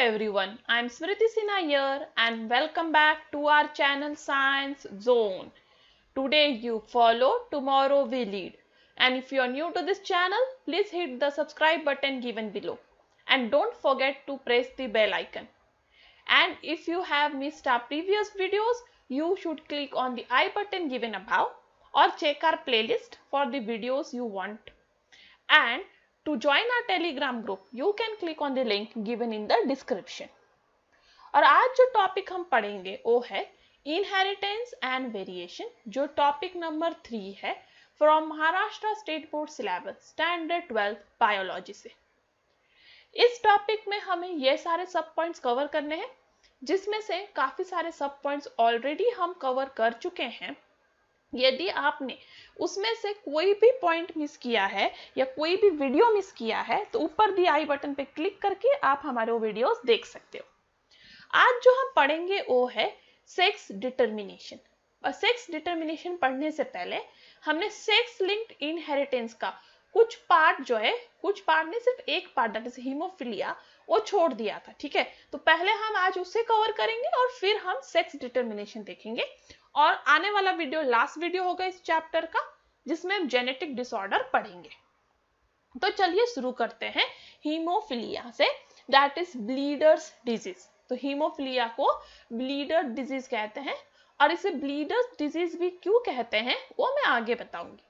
everyone, I'm Smriti Sinha here and welcome back to our channel Science Zone. Today you follow, tomorrow we lead. And if you are new to this channel, please hit the subscribe button given below. And don't forget to press the bell icon. And if you have missed our previous videos, you should click on the I button given above or check our playlist for the videos you want. And to join our Telegram group, you can click on the link given in the description. और आज जो topic हम पढ़ेंगे वो है inheritance and variation, जो topic number 3 है from Maharashtra state board syllabus standard 12 biology से। इस टॉपिक में हमें ये सारे सब पॉइंट्स कवर करने हैं, जिसमें से काफी सारे सब पॉइंट्स ऑलरेडी हम कवर कर चुके हैं। यदि आपने उसमें से कोई भी पॉइंट मिस किया है या कोई भी वीडियो मिस किया है तो ऊपर दी आई बटन पे क्लिक करके आप हमारे वो वीडियोस देख सकते हो। आज जो हम पढ़ेंगे वो है सेक्स डिटर्मिनेशन। और सेक्स डिटर्मिनेशन पढ़ने से पहले हमने सेक्स लिंक्ड इनहेरिटेंस का कुछ पार्ट जो है, कुछ पार्ट नहीं सिर्फ एक पार्ट दैट इज हीमोफिलिया, वो छोड़ दिया था। ठीक है, तो पहले हम आज उसे कवर करेंगे और फिर हम सेक्स डिटर्मिनेशन देखेंगे। और आने वाला वीडियो लास्ट वीडियो होगा इस चैप्टर का, जिसमें हम जेनेटिक डिसऑर्डर पढ़ेंगे। तो चलिए शुरू करते हैं हीमोफिलिया से, दैट इज ब्लीडर्स डिजीज। तो हीमोफिलिया को ब्लीडर डिजीज कहते हैं, और इसे ब्लीडर्स डिजीज भी क्यों कहते हैं वो मैं आगे बताऊंगी।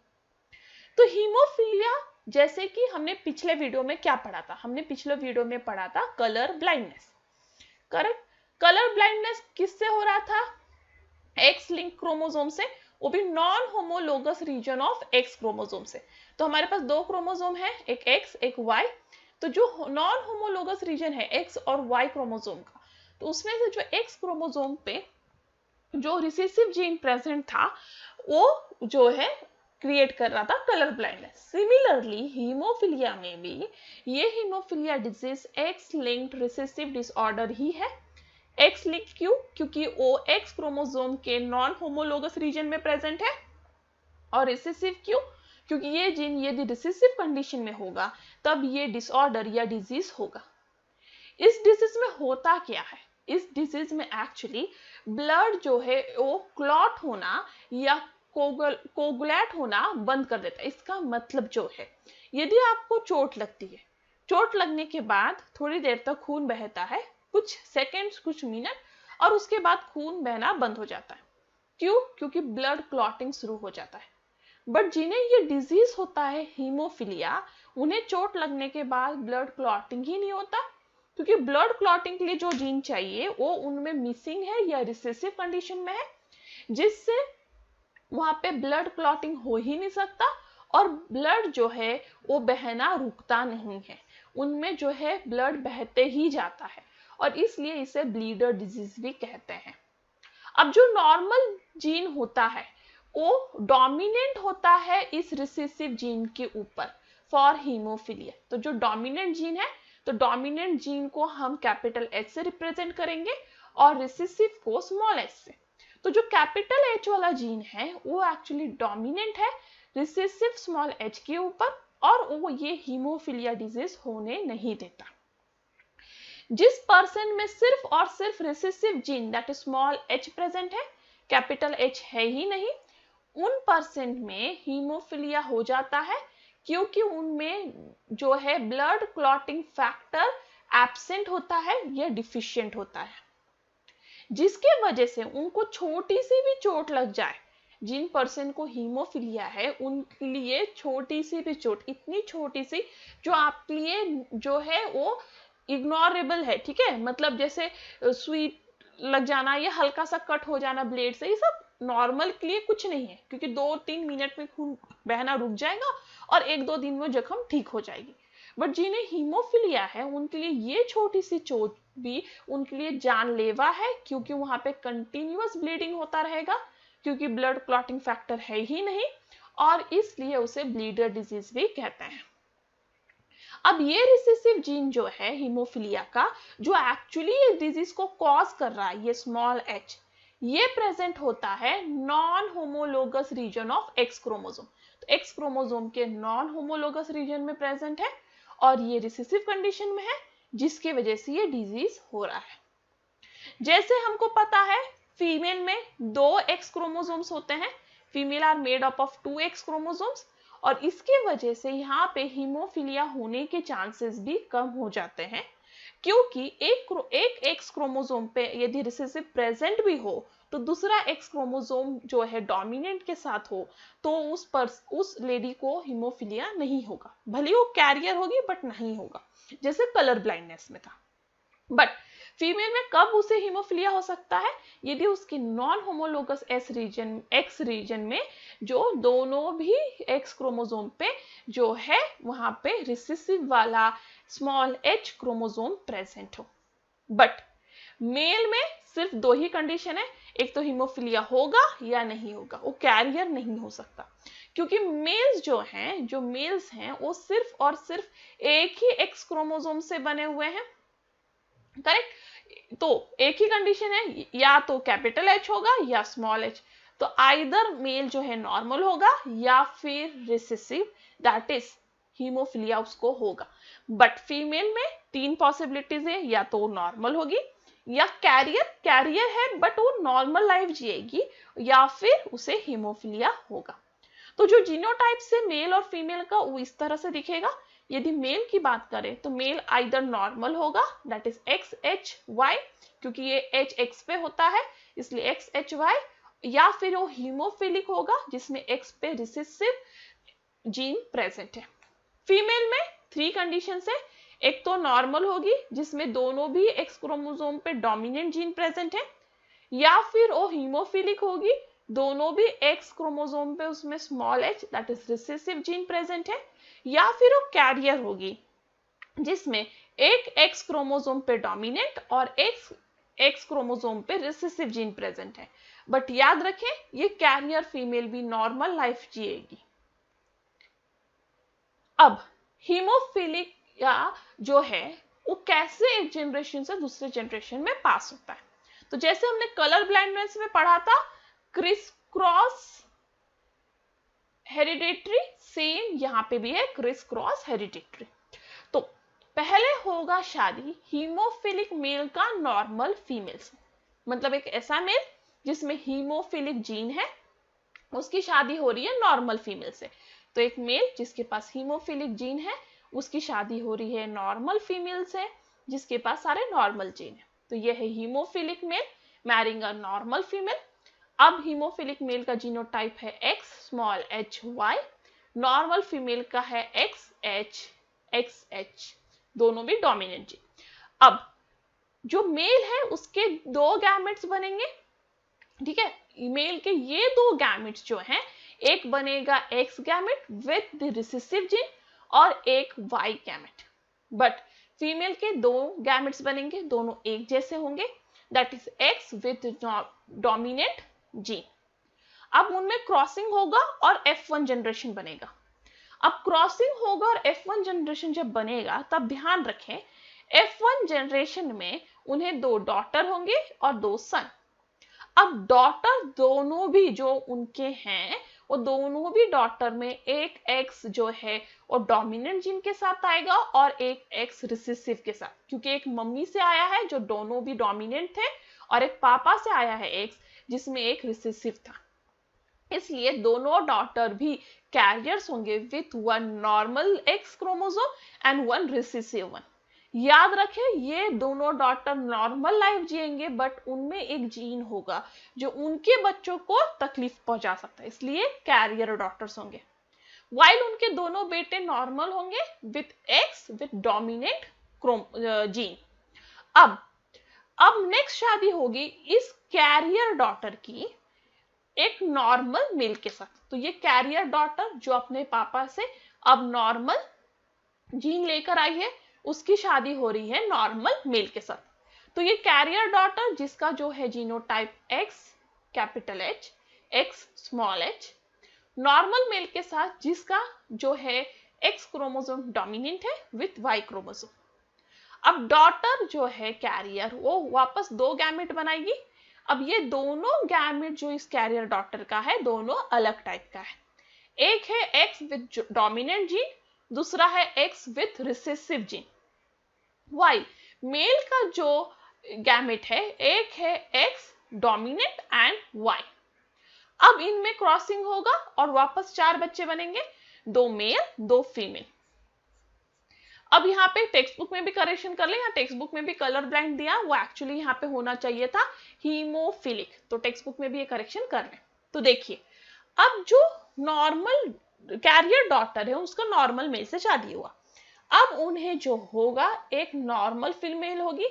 तो हीमोफिलिया, जैसे कि हमने पिछले वीडियो में क्या पढ़ा था, हमने पिछले वीडियो में पढ़ा था colour blindness. Correct, colour blindness किससे हो रहा था? एक्स लिंक क्रोमोसोम से, वो भी non homologous region of X chromosome से। तो हमारे पास दो क्रोमोसोम है, एक एक्स एक वाई। तो जो नॉन होमोलोगस रीजन है एक्स और वाई क्रोमोसोम का, तो उसमें से जो एक्स क्रोमोसोम पे जो रिसेसिव जीन प्रेजेंट था वो जो है क्रिएट कर रहा था कलर ब्लाइंडनेस। सिमिलरली हीमोफिलिया में भी ये haemophilia disease X linked recessive disorder ही है। एक्स लिंक क्यों? क्योंकि वो एक्स क्रोमोसोम के नॉन होमोलोगस रीजन में प्रेजेंट है। और रिसेसिव क्यों? क्योंकि ये जीन यदि रिसेसिव कंडीशन में होगा तब ये डिसऑर्डर या डिजीज होगा। इस डिजीज में होता क्या है? इस डिजीज में एक्चुअली ब्लड जो है वो क्लॉट होना या कोगुलेट होना बंद कर देता है। इसका मतलब जो है, यदि आपको चोट लगती है, चोट लगने के बाद थोड़ी देर तक खून बहता है, कुछ सेकेंड्स कुछ मिनट, और उसके बाद खून बहना बंद हो जाता है। क्यों? क्योंकि ब्लड क्लॉटिंग शुरू हो जाता है। बट जिन्हें ये डिजीज होता है हीमोफिलिया, उन्हें चोट लगने के बाद ब्लड क्लॉटिंग ही नहीं होता, क्योंकि ब्लड क्लॉटिंग के लिए जो जीन चाहिए वो उनमें मिसिंग है या रिसेसिव कंडीशन में है, जिससे वहां पे ब्लड क्लॉटिंग हो ही नहीं सकता और ब्लड जो है वो बहना रुकता नहीं है, उनमें जो है ब्लड बहते ही जाता है, और इसलिए इसे ब्लीडर डिजीज भी कहते हैं। अब जो नॉर्मल जीन होता है वो डोमिनेंट होता है इस रिसेसिव जीन के ऊपर फॉर हीमोफिलिया। तो जो डोमिनेंट जीन है, तो डोमिनेंट जीन को हम कैपिटल एच से रिप्रेजेंट करेंगे और रिसेसिव को स्मॉल एच से। तो जो कैपिटल एच वाला जीन है वो एक्चुअली डोमिनेंट है रिसेसिव स्मॉल एच के ऊपर, और वो ये हीमोफिलिया डिजीज होने नहीं देता। जिस पर्सन में सिर्फ और सिर्फ recessive gene that is small H present है, कैपिटल एच है ही नहीं, उन पर्सन में हीमोफिलिया हो जाता है, क्योंकि उनमें जो है ब्लड क्लॉटिंग फैक्टर एब्सेंट होता है या डिफिशिएंट होता है, जिसके वजह से उनको छोटी सी भी चोट लग जाए। जिन पर्सन को हीमोफिलिया है उनके लिए छोटी सी भी चोट, इतनी छोटी सी जो आपके लिए जो है वो इग्नोरेबल है, ठीक है, मतलब जैसे सुई लग जाना या हल्का सा कट हो जाना ब्लेड से, ये सब नॉर्मल के लिए कुछ नहीं है, क्योंकि 2-3 मिनट में खून बहना रुक जाएगा और 1-2 दिन में जख्म ठीक हो जाएगी। बट जिन्हें हीमोफिलिया है उनके लिए ये छोटी सी चोट भी उनके लिए जानलेवा है, क्योंकि वहां पे कंटिन्यूअस ब्लीडिंग होता रहेगा, क्योंकि ब्लड क्लॉटिंग फैक्टर है ही नहीं, और इसलिए उसे ब्लीडर डिजीज भी कहते हैं। अब ये रिसेसिव जीन जो है हीमोफिलिया का, जो एक्चुअली ये डिजीज को कॉज कर रहा है, ये स्मॉल एच, ये प्रेजेंट होता है non homologous region of X chromosome. तो एक्स क्रोमोसोम के नॉन होमोलोगस रीजन में प्रेजेंट है और ये रिसेसिव कंडीशन में है, जिसकी वजह से ये डिजीज हो रहा है। जैसे हमको पता है फीमेल में 2 एक्स क्रोमोसोम्स होते हैं, female are made up of 2 X chromosomes, और इसके वजह से यहाँ पे हीमोफीलिया होने के चांसेस भी कम हो जाते हैं, क्योंकि एक एक्स क्रोमोसोम पे यदि रिसेसिव प्रेजेंट भी हो तो दूसरा एक्स क्रोमोसोम जो है डोमिनेंट के साथ हो तो उस लेडी को हीमोफीलिया नहीं होगा, भले वो कैरियर होगी बट नहीं होगा, जैसे कलर ब्लाइंडनेस में था। बट फीमेल में कब उसे हीमोफीलिया हो सकता है? यदि उसके नॉन होमोलोगस एक्स रीजन में जो दोनों भी एक्स क्रोमोसोम पे जो है वहां पे रिसेसिव वाला स्मॉल एच क्रोमोसोम प्रेजेंट हो। बट मेल में सिर्फ 2 ही कंडीशन है, एक तो हीमोफीलिया होगा या नहीं होगा, वो कैरियर नहीं हो सकता, क्योंकि जो मेल्स हैं वो सिर्फ और सिर्फ एक ही एक्स क्रोमोसोम से बने हुए हैं, करेक्ट। तो एक ही कंडीशन है, या तो कैपिटल एच होगा या स्मॉल एच, तो आइदर मेल जो है नॉर्मल होगा या फिर रिसेसिव, दैट इज हीमोफीलिया उसको होगा। बट फीमेल में 3 पॉसिबिलिटीज है, या तो नॉर्मल होगी, या कैरियर है बट वो नॉर्मल लाइफ जिएगी, या फिर उसे हीमोफीलिया होगा। तो जो जीनोटाइप से मेल और फीमेल का वो इस तरह से दिखेगा। यदि मेल की बात करें तो मेल आइदर नॉर्मल होगा, दैट इज XHY, क्योंकि ये H X पे होता है इसलिए XHY, या फिर वो हीमोफिलिक होगा जिसमें X पे रिसेसिव जीन प्रेजेंट है। फीमेल में 3 कंडीशन है, एक तो नॉर्मल होगी जिसमें दोनों भी एक्स क्रोमोसोम पे डोमिनेंट जीन प्रेजेंट है, या फिर वो हीमोफिलिक होगी, दोनों भी एक्स क्रोमोसोम पे उसमें small H that is recessive gene present है, या फिर वो कैरियर होगी जिसमें एक एक्स क्रोमोसोम पे डोमिनेंट और एक्स क्रोमोसोम पे रिसेसिव जीन प्रेजेंट है। बट याद रखें ये कैरियर फीमेल भी नॉर्मल लाइफ जिएगी। अब हीमोफिलिया जो है वो कैसे एक जनरेशन से दूसरे जनरेशन में पास होता है? तो जैसे हमने कलर ब्लाइंडनेस में पढ़ा था क्रिस क्रॉस हेरिडेटरी, सेम यहाँ पे भी है क्रिस क्रॉस हेरिडेटरी। तो पहले होगा शादी हीमोफिलिक मेल का नॉर्मल फीमेल से, मतलब एक ऐसा मेल जिसमें हीमोफिलिक जीन है उसकी शादी हो रही है नॉर्मल फीमेल से। तो एक मेल जिसके पास हीमोफिलिक जीन है उसकी शादी हो रही है नॉर्मल फीमेल से जिसके पास सारे नॉर्मल जीन है। तो यह है haemophilic male marrying a normal female. अब हीमोफिलिक मेल का जीनोटाइप है XHY, नॉर्मल फीमेल का है XH, दोनों भी डोमिनेंट जीन। अब जो मेल है उसके 2 गैमेट्स बनेंगे, ठीक है। मेल के ये 2 गैमेट्स जो हैं, एक बनेगा X gamete with the recessive gene और एक Y गैमेट। बट फीमेल के 2 गैमेट्स बनेंगे, दोनों एक जैसे होंगे, that is X with dominant gene. अब उनमें क्रॉसिंग होगा और F1 जनरेशन बनेगा। अब क्रॉसिंग होगा और F1 जनरेशन जब बनेगा तब ध्यान रखें F1 जनरेशन में उन्हें 2 डॉटर होंगे और 2 सन। अब डॉटर दोनों भी जो उनके हैं वो दोनों भी डॉटर में एक एक्स जो है वो डोमिनेंट जीन के साथ आएगा और एक एक्स रिसेसिव के साथ, क्योंकि एक मम्मी से आया है जो दोनों भी डोमिनेंट थे और एक पापा से आया है एक्स जिसमें एक रिसेसिव था, इसलिए दोनों डॉटर भी कैरियर्स होंगे with 1 normal x chromosome and 1 recessive one. याद रखें ये दोनों डॉटर नॉर्मल लाइफ जिएंगे बट उनमें एक जीन होगा जो उनके बच्चों को तकलीफ पहुंचा सकता है, इसलिए कैरियर डॉटर्स होंगे। वाइल उनके दोनों बेटे नॉर्मल होंगे with x with dominant gene. अब नेक्स्ट शादी होगी इस कैरियर डॉटर की एक नॉर्मल मेल के साथ। तो ये कैरियर डॉटर जो अपने पापा से अब नॉर्मल जीन लेकर आई है उसकी शादी हो रही है नॉर्मल मेल के साथ। तो ये कैरियर डॉटर जिसका जो है genotype X capital H, X small h, normal male के साथ जिसका जो है X क्रोमोसोम डोमिनेंट है विथ Y क्रोमोसोम। अब डॉटर जो है कैरियर वो वापस 2 गैमेट बनाएगी। अब ये दोनों गैमेट जो इस कैरियर डॉटर का है दोनों अलग टाइप का है, एक है X विथ डोमिनेंट जीन, दूसरा है X with recessive gene. Y, male का जो गैमेट है, एक है एक्स डोमिनेंट एंड वाई। अब इनमें क्रॉसिंग होगा और वापस 4 बच्चे बनेंगे, 2 मेल 2 फीमेल। अब यहाँ पे टेक्स्ट बुक में भी करेक्शन कर ले, यहाँ टेक्स्ट बुक में भी कलर ब्लाइंड दिया, वो एक्चुअली यहाँ पे होना चाहिए था हीमोफिलिक, तो टेक्स्ट बुक में भी ये करेक्शन कर ले। तो देखिए, अब जो नॉर्मल कैरियर डॉटर है उसका नॉर्मल मेल से शादी हुआ, अब उन्हें जो होगा एक नॉर्मल फीमेल होगी,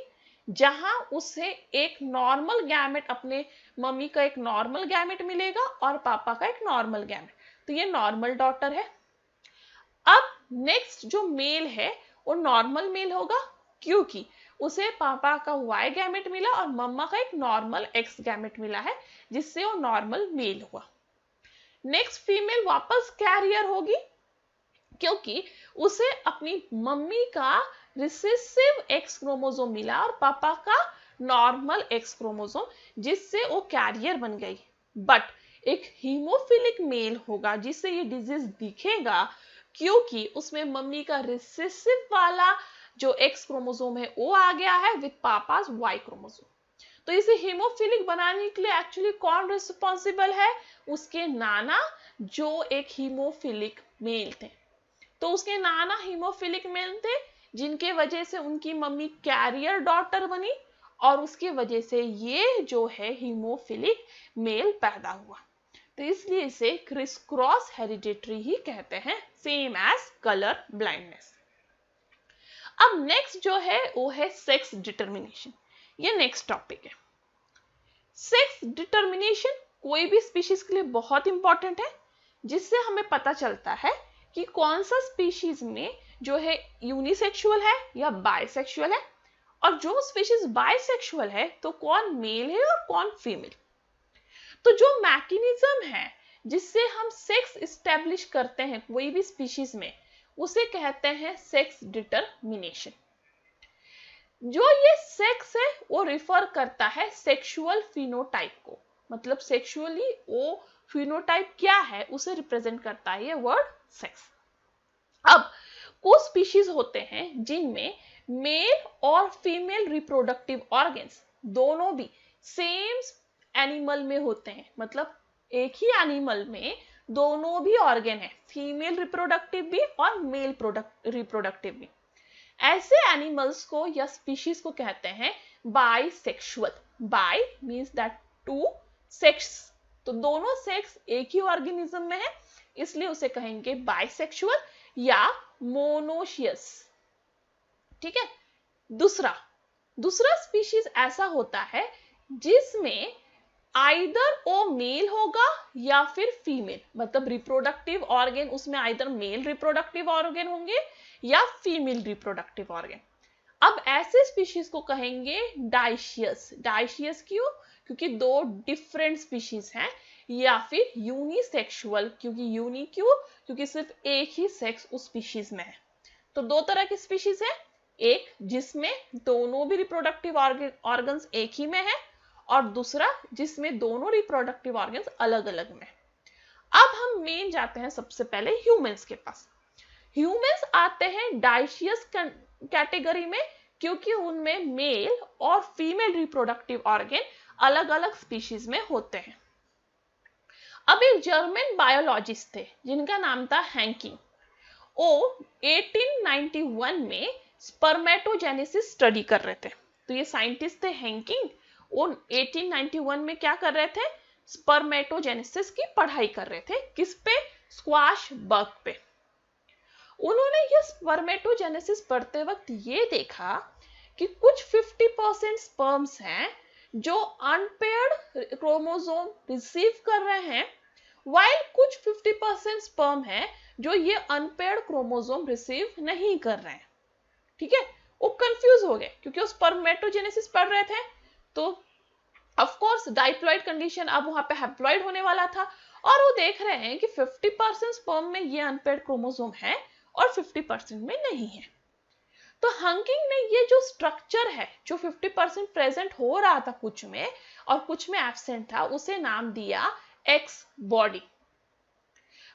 जहां उसे एक नॉर्मल गैमेट, अपने मम्मी का एक नॉर्मल गैमेट मिलेगा और पापा का एक नॉर्मल गैमेट, तो ये नॉर्मल डॉटर है। अब नेक्स्ट जो मेल है वो नॉर्मल मेल होगा, क्योंकि उसे पापा का वाई गैमेट मिला और मम्मा का एक नॉर्मल एक्स गैमेट मिला है, जिससे वो नॉर्मल मेल हुआ। नेक्स्ट फीमेल वापस कैरियर होगी, क्योंकि उसे अपनी मम्मी का रिसेसिव एक्स क्रोमोसोम मिला और पापा का नॉर्मल एक्स क्रोमोसोम, जिससे वो कैरियर बन गई। बट एक हीमोफिलिक मेल होगा जिससे ये डिजीज दिखेगा, क्योंकि उसमें मम्मी का रिसेसिव वाला जो एक्स क्रोमोसोम है वो आ गया है विद पापास वाई क्रोमोसोम। तो इसे हीमोफिलिक बनाने के लिए एक्चुअली कौन रिस्पॉन्सिबल है? उसके नाना, जो एक हीमोफिलिक मेल थे। तो उसके नाना हीमोफिलिक मेल थे, जिनके वजह से उनकी मम्मी कैरियर डॉटर बनी और उसके वजह से ये जो है हीमोफिलिक मेल पैदा हुआ। तो इसलिए इसे क्रिस क्रॉस हेरिडिटरी ही कहते हैं, सेम एज कलर ब्लाइंडनेस। अब नेक्स्ट जो है वो है सेक्स डिटर्मिनेशन। ये नेक्स्ट टॉपिक है। सेक्स डिटर्मिनेशन कोई भी स्पीशीज के लिए बहुत इंपॉर्टेंट है, जिससे हमें पता चलता है कि कौन सा स्पीशीज में जो है यूनिसेक्सुअल है या बाइसेक्सुअल है, और जो स्पीशीज बाइसेक्सुअल है तो कौन मेल है और कौन फीमेल। तो जो मैकेनिज्म है जिससे हम सेक्स इस्टेब्लिश करते हैं कोई भी स्पीशीज में, उसे कहते हैं सेक्स डिटर्मिनेशन। जो ये सेक्स है वो रिफर करता है सेक्सुअल फिनोटाइप को, मतलब सेक्सुअली वो फिनोटाइप क्या है उसे रिप्रेजेंट करता है ये वर्ड सेक्स। अब कुछ स्पीशीज होते हैं जिनमें मेल और फीमेल रिप्रोडक्टिव ऑर्गन्स दोनों भी सेम एनिमल में होते हैं, मतलब एक ही एनिमल में दोनों भी ऑर्गन है, फीमेल रिप्रोडक्टिव भी और मेल रिप्रोडक्टिव भी। ऐसे एनिमल्स को या स्पीशीज को कहते हैं bisexual. Bi means that two, sex तो दोनों सेक्स एक ही ऑर्गेनिज्म में है, इसलिए उसे कहेंगे बाइसेक्सुअल या मोनोशियस। ठीक है। दूसरा स्पीशीज ऐसा होता है जिसमें आइदर ओ मेल होगा या फिर फीमेल, मतलब रिप्रोडक्टिव ऑर्गन उसमें आइदर मेल रिप्रोडक्टिव ऑर्गन होंगे या फीमेल रिप्रोडक्टिव ऑर्गन। अब ऐसे स्पीशीज को कहेंगे डाइशियस। डाइशियस क्यों? क्योंकि दो डिफरेंट स्पीशीज हैं, या फिर यूनिसेक्सुअल, क्योंकि यूनि क्यों? क्योंकि सिर्फ एक ही सेक्स उस स्पीशीज में है। तो दो तरह की स्पीशीज है, एक जिसमें दोनों भी रिप्रोडक्टिव ऑर्गन्स एक ही में है, और दूसरा जिसमें दोनों रिप्रोडक्टिव ऑर्गन्स अलग अलग में। अब हम मेन जाते हैं सबसे पहले ह्यूमंस के पास। ह्यूमंस आते हैं डाइशियस कैटेगरी में, क्योंकि उनमें मेल और फीमेल रिप्रोडक्टिव ऑर्गन अलग अलग स्पीशीज में होते हैं। अब एक जर्मन बायोलॉजिस्ट थे जिनका नाम था हैंकिंग। वो 1891 में स्पर्मेटोजेनेसिस स्टडी कर रहे थे। तो ये साइंटिस्ट थे हैंकिंग, वो 1891 में क्या कर रहे थे? स्पर्मेटोजेनेसिस की पढ़ाई कर रहे थे। किस पे? स्क्वाश बग पे। उन्होंने ये स्पर्मेटोजेनेसिस पढ़ते वक्त ये देखा कि कुछ 50% स्पर्म्स हैं जो अनपेयर्ड क्रोमोसोम रिसीव कर रहे हैं, वाइल कुछ 50% स्पर्म है जो ये अनपेयर्ड क्रोमोसोम रिसीव नहीं कर रहे हैं। ठीक है। वो कंफ्यूज हो गए क्योंकि वो स्पर्मेटोजेनेसिस पढ़ रहे थे, तो ऑफ कोर्स डाइप्लॉइड कंडीशन अब वहां पे हैप्लॉइड होने वाला था, और वो देख रहे हैं कि 50% स्पर्म में ये अनपेयर्ड क्रोमोसोम है और 50% में नहीं है। तो हंकिंग ने ये जो स्ट्रक्चर है जो 50% प्रेजेंट हो रहा था कुछ में और कुछ में एब्सेंट था, उसे नाम दिया एक्स बॉडी।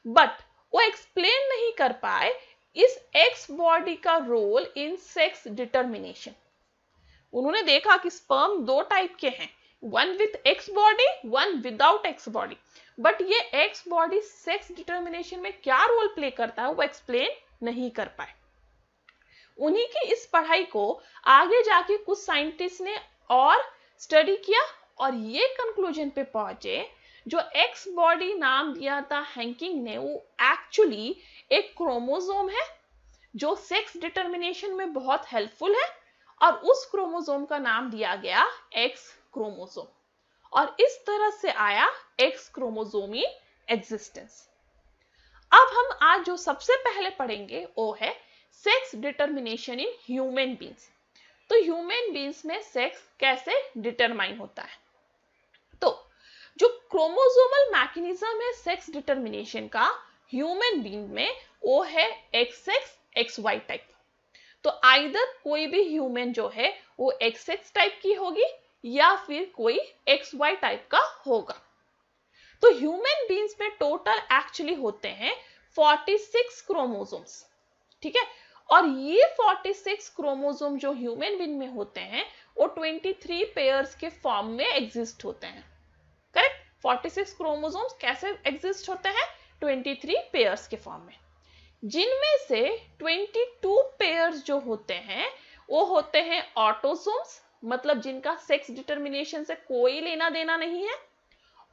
बट वो एक्सप्लेन नहीं कर पाए इस एक्स बॉडी का रोल इन सेक्स डिटर्मिनेशन। उन्होंने देखा कि स्पर्म दो टाइप के हैं, one with x body, one without x body, but ये एक्स बॉडी सेक्स डिटर्मिनेशन में क्या रोल प्ले करता है वो एक्सप्लेन नहीं कर पाए। उन्हीं की इस पढ़ाई को आगे जाके कुछ साइंटिस्ट ने और स्टडी किया और ये कंक्लूजन पे पहुंचे, जो एक्स बॉडी नाम दिया था हैंकिंग ने, वो एक्चुअली एक क्रोमोसोम है जो सेक्स डिटर्मिनेशन में बहुत हेल्पफुल है, और उस क्रोमोसोम का नाम दिया गया एक्स क्रोमोसोम, और इस तरह से आया एक्स क्रोमोसोमी एग्जिस्टेंस। अब हम आज जो सबसे पहले पढ़ेंगे वो है sex determination in human beings. तो ह्यूमन बींग्स में सेक्स कैसे डिटरमाइन होता है। तो जो क्रोमोसोमल मैकेनिज्म है सेक्स डिटर्मिनेशन का ह्यूमन बींग में, वो है XX XY टाइप। तो आइदर कोई भी ह्यूमन जो है वो XX टाइप की होगी या फिर कोई XY टाइप का होगा। तो ह्यूमन बींग्स में टोटल एक्चुअली होते हैं 46 क्रोमोसोम्स, ठीक है, और ये 46 क्रोमोसोम जो ह्यूमन बींग में होते हैं वो 23 पेयर्स के फॉर्म में एग्जिस्ट होते हैं। करेक्ट, 46 क्रोमोसोम्स कैसे एग्जिस्ट होते हैं, 23 पेयर्स के फॉर्म में, जिनमें से 22 पेयर्स जो होते हैं वो होते हैं ऑटोसोम्स, मतलब जिनका सेक्स डिटर्मिनेशन से कोई लेना देना नहीं है,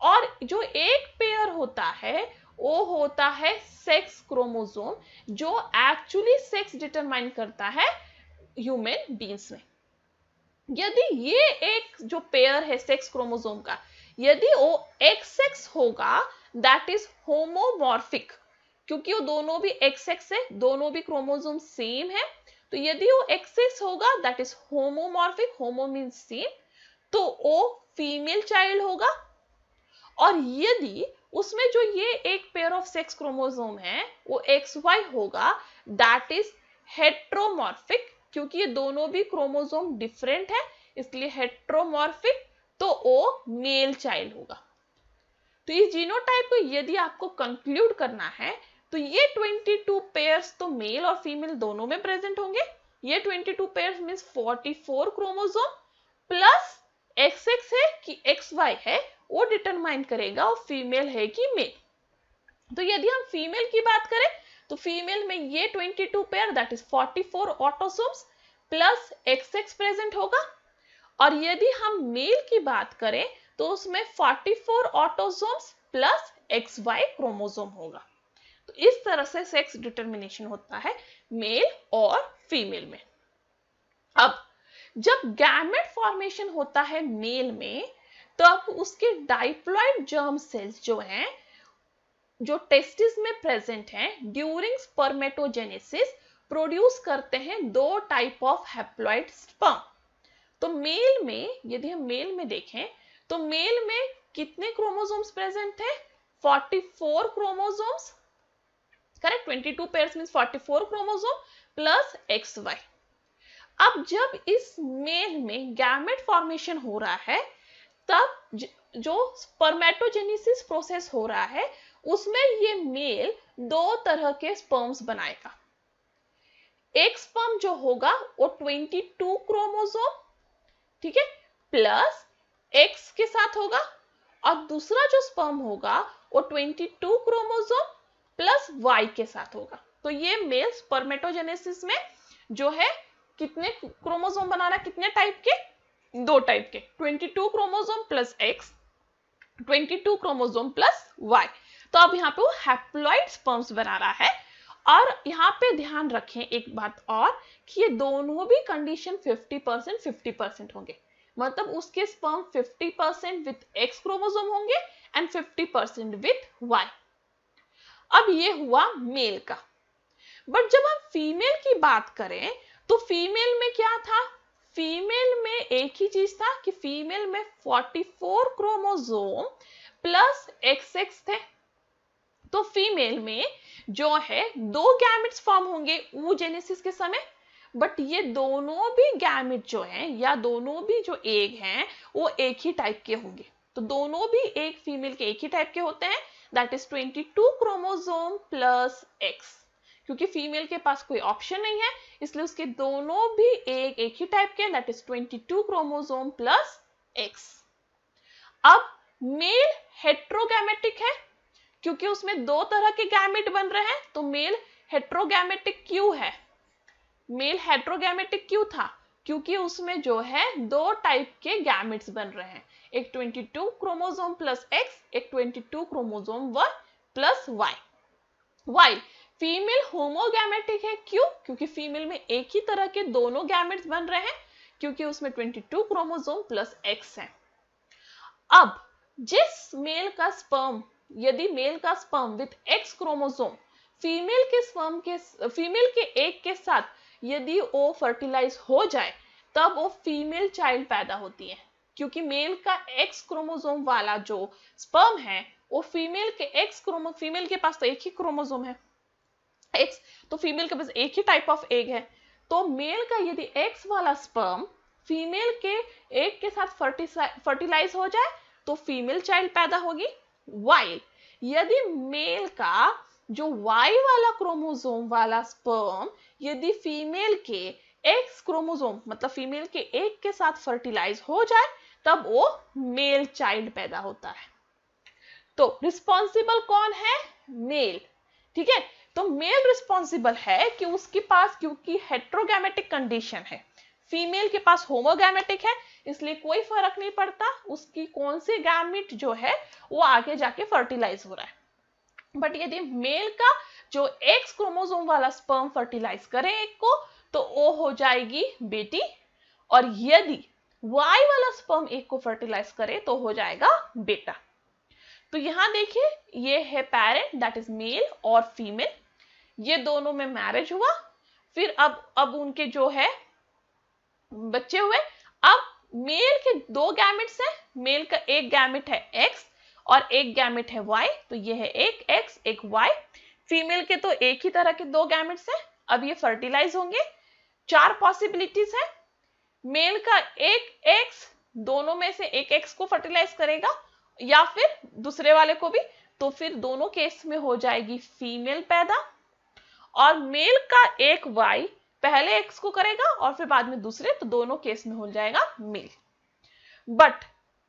और जो एक पेयर होता है वो होता है सेक्स क्रोमोसोम, जो एक्चुअली सेक्स डिटरमाइन करता है ह्यूमन बींग्स में। यदि ये एक जो पेयर है सेक्स क्रोमोसोम का, यदि वो XX होगा, दैट इज होमोमॉर्फिक, क्योंकि वो दोनों भी XX है, दोनों भी क्रोमोसोम सेम है, तो यदि वो XX होगा that is homomorphic, homo means same, तो वो फीमेल चाइल्ड होगा। और यदि उसमें जो ये एक पेयर ऑफ सेक्स क्रोमोसोम है वो XY होगा, दैट इज हेट्रोमॉर्फिक, क्योंकि ये दोनों भी क्रोमोसोम डिफरेंट है, इसलिए हेट्रोमॉर्फिक, तो वो मेल चाइल्ड होगा। तो इस जीनोटाइप को यदि आपको कंक्लूड करना है तो ये 22 पेयर्स तो मेल और फीमेल दोनों में प्रेजेंट होंगे। ये 22 pairs means 44 chromosome plus XX है कि XY है, वो डिटरमाइन करेगा वो फीमेल है कि मेल। तो यदि हम फीमेल की बात करें तो फीमेल में ये 22 pair that is 44 autosomes plus XX present होगा, और यदि हम मेल की बात करें तो उसमें 44 ऑटोसोम्स प्लस XY क्रोमोसोम होगा। तो इस तरह से सेक्स डिटरमिनेशन होता है मेल और फीमेल में। अब जब गैमेट फॉर्मेशन होता है मेल में, तब उसके डाइप्लॉइड जर्म सेल्स जो हैं, जो टेस्टिस में प्रेजेंट हैं, ड्यूरिंग स्पर्मेटोजेनेसिस प्रोड्यूस करते हैं दो टाइप ऑफ हैप्लॉइड स्पर्म। तो मेल में यदि हम मेल में देखें तो मेल में कितने क्रोमोसोम्स प्रेजेंट थे, 44 chromosomes, correct, 22 pairs means 44 chromosome plus XY। अब जब इस मेल में गैमेट फॉर्मेशन हो रहा है, तब जो स्पर्मेटोजेनेसिस प्रोसेस हो रहा है उसमें ये मेल दो तरह के स्पर्म्स बनाएगा। एक स्पर्म जो होगा वो 22 क्रोमोसोम, ठीक है, प्लस X के साथ होगा, और दूसरा जो स्पर्म होगा वो 22 क्रोमोसोम प्लस Y के साथ होगा। तो ये मेल स्पर्मेटोजेनेसिस में जो है कितने क्रोमोसोम बना रहा है, कितने टाइप के, दो टाइप के, 22 chromosome plus X, 22 chromosome plus Y। तो अब यहाँ पे वो हैप्लॉइड स्पर्म्स बना रहा है। और यहाँ पे ध्यान रखें एक बात और, कि ये दोनों भी कंडीशन 50% 50% होंगे, मतलब उसके स्पर्म 50% विथ X क्रोमोसोम होंगे एंड 50% विथ Y। अब ये हुआ मेल का। बट जब हम फीमेल की बात करें तो फीमेल में क्या था, फीमेल में एक ही चीज था कि फीमेल में 44 क्रोमोसोम प्लस XX थे। तो फीमेल में जो है दो गैमेट्स फॉर्म होंगे oogenesis के समय, बट ये दोनों भी गैमेट जो हैं या दोनों भी जो एग हैं वो एक ही टाइप के होंगे। तो दोनों भी एक फीमेल के एक ही टाइप के होते हैं, that is 22 chromosome plus X। क्योंकि फीमेल के पास कोई ऑप्शन नहीं है, इसलिए उसके दोनों भी एक ही टाइप के, that is 22 chromosome plus x. अब मेल हेट्रोगैमेटिक है क्योंकि उसमें दो तरह के गैमेट बन रहे हैं, तो मेल हेट्रोगैमेटिक क्यों है? मेल हेट्रोगैमेटिक क्यों था? क्योंकि उसमें जो है दो टाइप के गैमेट्स बन रहे हैं, एक 22 क्रोमोसोम प्लस एक्स, एक 22 क्रोमोसोम व plus Y. Why female homogametic है, क्यों? क्योंकि फीमेल में एक ही तरह के दोनों गैमेट्स बन रहे हैं, क्योंकि उसमें 22 क्रोमोसोम प्लस एक्स है। अब जिस मेल का स्पर्म, यदि मेल का sperm with x chromosome female के एक के साथ यदि वो फर्टिलाइज हो जाए, तब वो फीमेल चाइल्ड पैदा होती है, क्योंकि मेल का एक्स क्रोमोसोम वाला जो स्पर्म है वो फीमेल के पास तो एक ही क्रोमोसोम है एक्स, तो फीमेल के पास एक ही टाइप ऑफ एग है, तो मेल का यदि एक्स वाला स्पर्म फीमेल के एग के साथ फर्टिलाइज हो जाए तो फीमेल चाइल्ड पैदा होगी। वाइल यदि मेल का जो वाई वाला क्रोमोसोम वाला स्पर्म यदि फीमेल के एक्स क्रोमोसोम मतलब फीमेल के एग के साथ फर्टिलाइज हो जाए, तब वो मेल चाइल्ड पैदा होता है। तो रिस्पॉन्सिबल कौन है? मेल। ठीक है, तो मेल रिस्पॉन्सिबल है कि उसके पास, क्योंकि हेट्रोगैमेटिक कंडीशन है, फीमेल के पास होमोगैमेटिक है, इसलिए कोई फर्क नहीं पड़ता उसकी कौन सी गैमेट जो है वो आगे जाके फर्टिलाइज हो रहा है। बट यदि मेल का जो एक्स क्रोमोसोम वाला स्पर्म फर्टिलाइज करे एक को, तो वो हो जाएगी बेटी, और यदि वाई वाला स्पर्म एक को फर्टिलाइज करे तो हो जाएगा बेटा। तो यहां देखिए, ये है पेरेंट दैट इज मेल और फीमेल, ये दोनों में मैरिज हुआ, फिर अब उनके जो है बच्चे हुए। अब मेल के दो गैमेट्स हैं, मेल का एक गैमेट है एक्स और एक गैमेट है वाई, तो ये है एक एक्स एक वाई। फीमेल के तो एक ही तरह के दो गैमेट्स हैं, अब ये फर्टिलाइज होंगे। चार पॉसिबिलिटीज है, मेल का एक एक्स दोनों में से एक एक्स को फर्टिलाइज करेगा या फिर दूसरे वाले को भी, तो फिर दोनों केस में हो जाएगी फीमेल पैदा, और मेल का एक वाई पहले एक्स को करेगा और फिर बाद में दूसरे, तो दोनों केस में हो जाएगा मेल। बट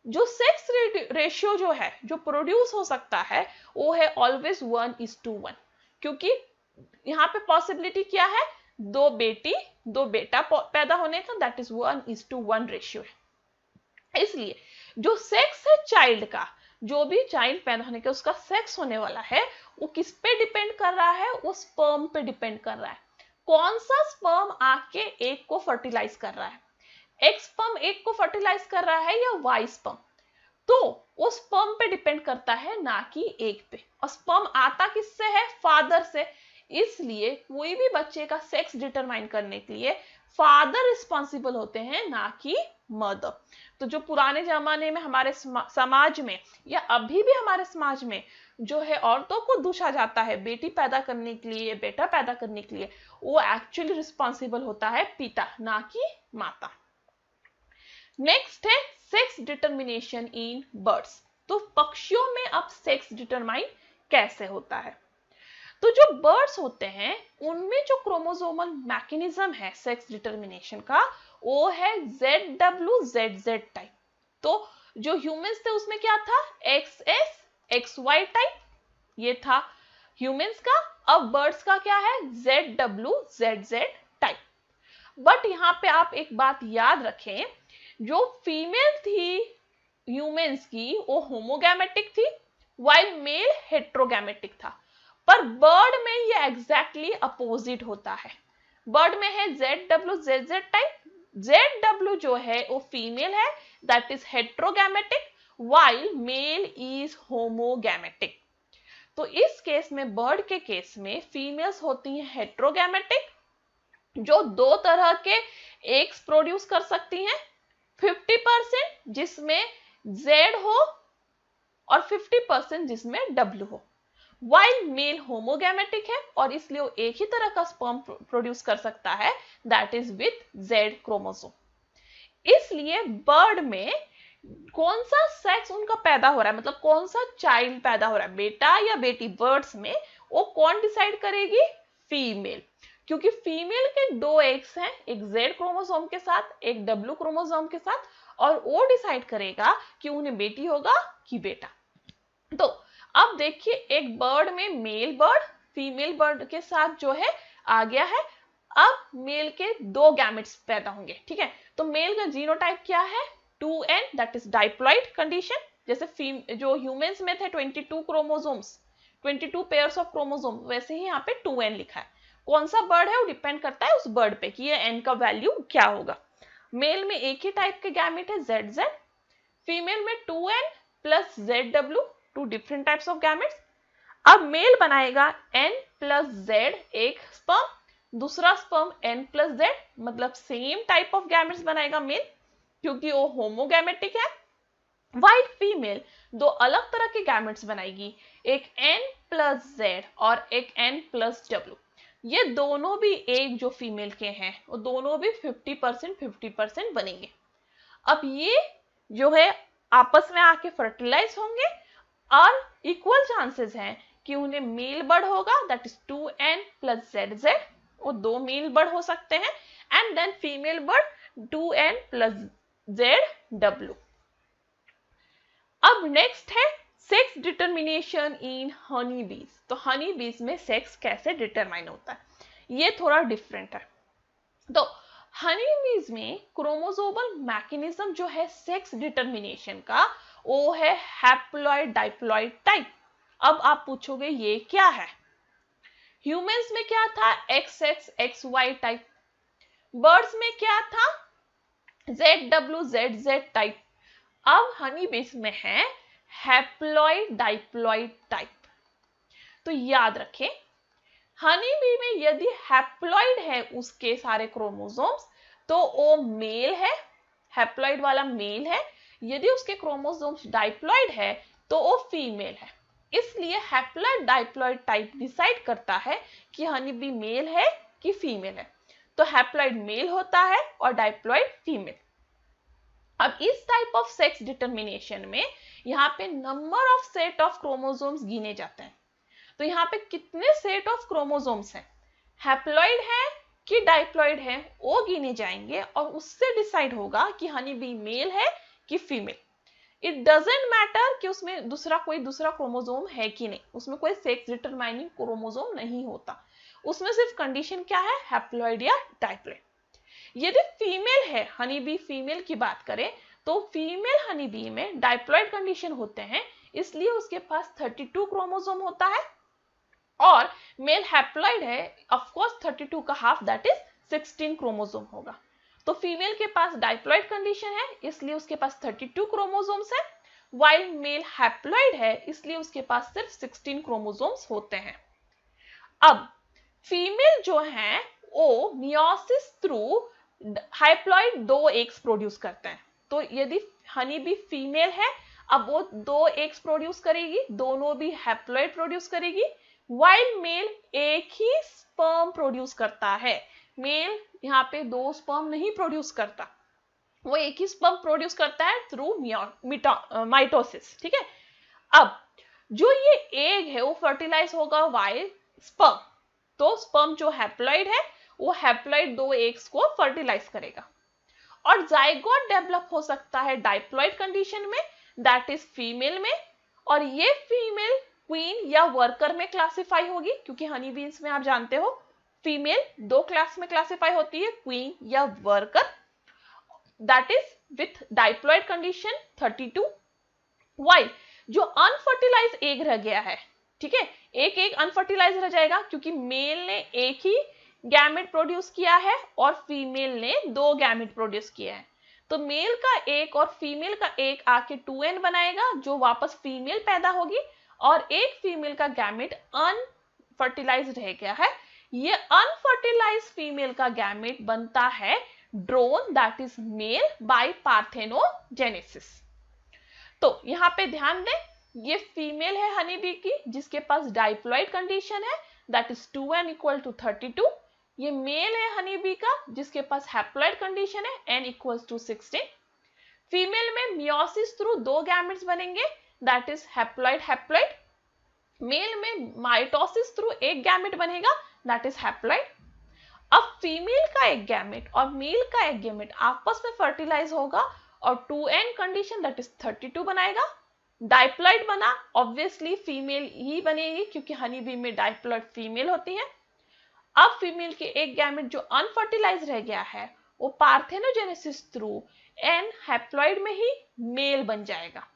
जो सेक्स रेशियो जो है जो प्रोड्यूस हो सकता है वो है ऑलवेज 1:1, क्योंकि यहाँ पे पॉसिबिलिटी क्या है? दो बेटी दो बेटा पैदा होने का, दैट इज 1:1 रेशियो है। इसलिए जो सेक्स है चाइल्ड का, जो भी चाइल्ड पैदा होने का उसका सेक्स होने वाला है, वो किस पे डिपेंड कर रहा है? वो स्पर्म पे डिपेंड कर रहा है। कौन सा स्पर्म आके एक को फर्टिलाइज कर रहा है? एक्स स्पर्म एक को फर्टिलाइज कर रहा है या वाई स्पर्म? तो वो स्पर्म पे डिपेंड करता है, ना कि एग पे। और स्पर्म आता किससे है? फादर से। इसलिए कोई भी बच्चे का सेक्स डिटरमाइन करने के लिए फादर रिस्पॉन्सिबल होते हैं, ना कि मदर। तो जो पुराने जमाने में हमारे समाज में या अभी भी हमारे समाज में जो है औरतों को दूषा जाता है बेटी पैदा करने के लिए, बेटा पैदा करने के लिए, वो एक्चुअली रिस्पॉन्सिबल होता है पिता, ना कि माता। नेक्स्ट है सेक्स डिटर्मिनेशन इन बर्ड्स। तो पक्षियों में अब सेक्स डिटरमाइन कैसे होता है? तो जो बर्ड्स होते हैं उनमें जो क्रोमोसोमल मैकेनिज्म है सेक्स डिटर्मिनेशन का, वो है ZWZZ टाइप। तो जो ह्यूमंस थे उसमें क्या था? XS XY टाइप, ये था ह्यूमंस का। अब बर्ड्स का क्या है? ZWZZ type. बट यहां पे आप एक बात याद रखें, जो फीमेल थी ह्यूमंस की वो होमोगैमेटिक थी, वाइल मेल हेट्रोगैमेटिक था। पर बर्ड में ये एग्जैक्टली अपोजिट होता है। बर्ड में है ZWZZ टाइप। ZW जो है वो फीमेल है, that is heterogametic, while male is homogametic. तो इस केस में, बर्ड के केस में फीमेल्स होती हैं हेट्रोगैमेटिक, जो दो तरह के एग्स प्रोड्यूस कर सकती हैं, 50% जिसमें Z हो और 50% जिसमें W हो। वाइल मेल होमोगैमेटिक है और इसलिए वो एक ही तरह का स्पर्म प्रोड्यूस कर सकता है, that is with Z chromosome. इसलिए बर्ड में कौन सा सेक्स उनका पैदा हो रहा है, मतलब कौन सा चाइल्ड पैदा हो रहा है, बेटा या बेटी, बर्ड्स में वो कौन डिसाइड करेगी? फीमेल, क्योंकि फीमेल के दो एग्स हैं, एक Z क्रोमोसोम के साथ, एक W क्रोमोसोम के साथ, और वो डिसाइड करेगा कि उन्हें बेटी होगा कि बेटा। तो अब देखिए, एक बर्ड में मेल बर्ड फीमेल बर्ड के साथ जो है आ गया है। अब मेल के दो गैमेट्स पैदा होंगे, ठीक है। तो मेल का जीनोटाइप क्या है? 2n, that is diploid condition. जैसे जो ह्यूमंस में थे 22 क्रोमोसोम्स, 22 पेयर्स ऑफ क्रोमोसोम, वैसे ही यहाँ पे 2n लिखा है। कौन सा बर्ड है वो डिपेंड करता है उस बर्ड पे कि ये n का वैल्यू क्या होगा। मेल में एक ही टाइप के गैमेट है ZZ, फीमेल में 2n plus ZW, two different types of gametes. अब मेल बनाएगा n प्लस z एक स्पर्म, दूसरा स्पर्म n प्लस z, मतलब सेम टाइप ऑफ गैमेट्स बनाएगा मेल, क्योंकि वो होमोगैमेटिक है। वाइल फीमेल दो अलग तरह के गैमेट्स बनाएगी, एक n प्लस z और एक n प्लस w। ये दोनों भी एक जो फीमेल के हैं वो दोनों भी 50% बनेंगे। अब ये जो है आपस में आके फर्टिलाइज होंगे और इक्वल चांसेस हैं कि उन्हें मेल बर्ड होगा, that is 2n plus ZZ, वो दो मेल बर्ड हो सकते हैं, and then female bird 2n plus ZW। अब नेक्स्ट है sex determination in honey bees. तो हनी बीज में सेक्स कैसे डिटरमाइन होता है, ये थोड़ा डिफरेंट है। तो हनी बीज में क्रोमोसोमल मैकेनिज्म जो है सेक्स डिटर्मिनेशन का, वो है हैप्लॉइड डाइप्लॉइड टाइप। अब आप पूछोगे ये क्या है? ह्यूमंस में क्या था? XX XY type. बर्ड्स में क्या था? ZW ZZ type. अब हनी बीज में है हैप्लॉइड डाइप्लॉइड टाइप। तो याद रखें, हनी बी में यदि हैप्लॉइड है उसके सारे क्रोमोसोम्स तो वो मेल है, हैप्लॉइड वाला मेल है। यदि उसके क्रोमोसोम्स डाइप्लॉइड है तो वो फीमेल है। इसलिए हैप्लॉइड डाइप्लॉइड टाइप डिसाइड करता है कि हनी बी मेल है कि फीमेल है। तो हैप्लॉइड मेल होता है और डाइप्लॉइड फीमेल। अब इस टाइप ऑफ सेक्स डिटर्मिनेशन में यहाँ पे number of set of chromosomes गिने जाते हैं। तो यहाँ पे कितने सेट ऑफ क्रोमोसोम्स हैं, हैप्लॉइड है कि डाइप्लॉइड है, वो गिने जाएंगे और उससे डिसाइड होगा कि हनी बी मेल है कि फीमेल। इट डजेंट मैटर कि उसमें कोई दूसरा क्रोमोसोम है कि नहीं, उसमें कोई सेक्स डिटरमाइनिंग क्रोमोसोम नहीं होता। उसमें सिर्फ कंडीशन क्या है, हैप्लॉइड या डाइप्लॉइड। यदि फीमेल है, हनी बी फीमेल की बात करें तो फीमेल हनी बी में डाइप्लॉइड कंडीशन होते हैं, इसलिए उसके पास 32 क्रोमोसोम होता है। और मेल हैप्लॉइड है, ऑफ कोर्स 32 का हाफ दैट इज 16 क्रोमोसोम होगा। तो फीमेल के पास डाइप्लॉइड कंडीशन है, इसलिए उसके पास 32 क्रोमोसोम्स है, वाइल मेल हैप्लॉइड है, इसलिए उसके पास सिर्फ 16 क्रोमोसोम्स होते हैं। अब फीमेल जो है वो मियोसिस थ्रू हाइप्लॉइड दो एग्स प्रोड्यूस करते हैं। तो यदि हनी बी फीमेल है, अब वो दो एग्स प्रोड्यूस करेगी, दोनों भी हैप्लॉइड प्रोड्यूस करेगी, वाइल मेल एक ही स्पर्म प्रोड्यूस करता है। मेल यहाँ पे दो स्पर्म नहीं प्रोड्यूस करता, वो एक ही स्पर्म प्रोड्यूस करता है थ्रू माइटोसिस, ठीक है। अब जो ये एग है वो फर्टिलाइज होगा वाइल स्पर्म। तो स्पर्म जो हैप्लॉइड है वो हैप्लॉइड दो एग्स को फर्टिलाइज करेगा और जाइगोट डेवलप हो सकता है डाइप्लॉइड कंडीशन में, दैट इज फीमेल में। और ये फीमेल क्वीन या वर्कर में क्लासिफाई होगी, क्योंकि हनी बीज में आप जानते हो फीमेल दो क्लास में क्लासिफाई होती है, क्वीन या worker, that is with diploid condition 32। While जो अनफर्टिलाइज एग रह गया है, ठीक है, एक एग अनफर्टिलाइज रह जाएगा क्योंकि मेल ने एक ही गैमेट प्रोड्यूस किया है और फीमेल ने दो गैमेट प्रोड्यूस किया है। तो मेल का एक और फीमेल का एक आके 2n बनाएगा, जो वापस फीमेल पैदा होगी, और एक फीमेल का गैमेट अनफर्टिलाइज रह गया है। ये अनफर्टिलाइज फीमेल का गैमेट बनता है drone, that is male by parthenogenesis. तो यहाँ पे ध्यान दें, ये फीमेल है हनी बी की जिसके पास डाइप्लॉइड कंडीशन है, that is 2n equal to 32। ये मेल है हनी बी का जिसके पास हैप्लॉइड कंडीशन है, n इक्वल्स टू 16। फीमेल में मियोसिस थ्रू दो गैमेट्स बनेंगे, that is haploid haploid. Male में माइटोसिस थ्रू एक गैमेट बनेगा, दैट इज हैप्लॉइड। अब फीमेल का एक गैमेट और मेल का एक गैमेट आपस में फर्टिलाइज होगा और 2n कंडीशन दैट इज 32 बनाएगा। डाइप्लॉइड बना, ऑब्वियसली फीमेल ही बनेगी क्योंकि हनी बी में डाइप्लॉइड फीमेल होती है। अब फीमेल के एक गैमेट जो अनफर्टिलाइज रह गया है वो पार्थेनोजेनेसिस थ्रू एन हैप्लॉइड में ही मेल बन जाएगा।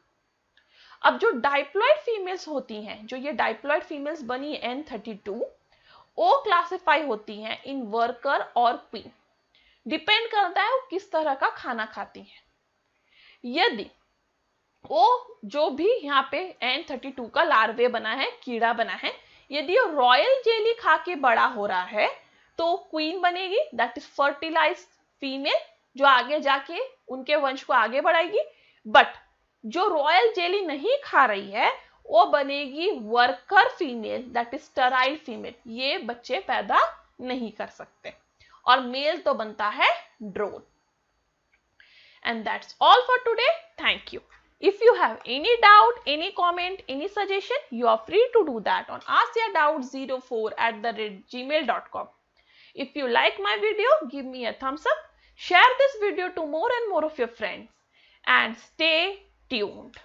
अब जो डाइप्लॉइड फीमेल्स होती हैं, जो ये डाइप्लॉइड फीमेल्स बनी N32, वो क्लासिफाई होती हैं इन वर्कर और क्वीन। डिपेंड करता है वो किस तरह का खाना खाती हैं। यदि वो जो भी यहाँ पे N32 का लार्वे बना है, कीड़ा बना है, यदि वो रॉयल जेली खा के बड़ा हो रहा है तो क्वीन बनेगी, दैट इज फर्टिलाइज्ड फीमेल, जो आगे जाके उनके वंश को आगे बढ़ाएगी। बट जो रॉयल जेली नहीं खा रही है वो बनेगी worker female, that is Sterlite female, ये बच्चे पैदा नहीं कर सकते। और मेल तो बनता है drone. And that's all for today. Thank you. If you have any doubt, any comment, any suggestion, you are free to do that on askyourdoubt04@gmail.com. If you like my video, give me a thumbs up, share this video to more and more of your friends, and stay tuned.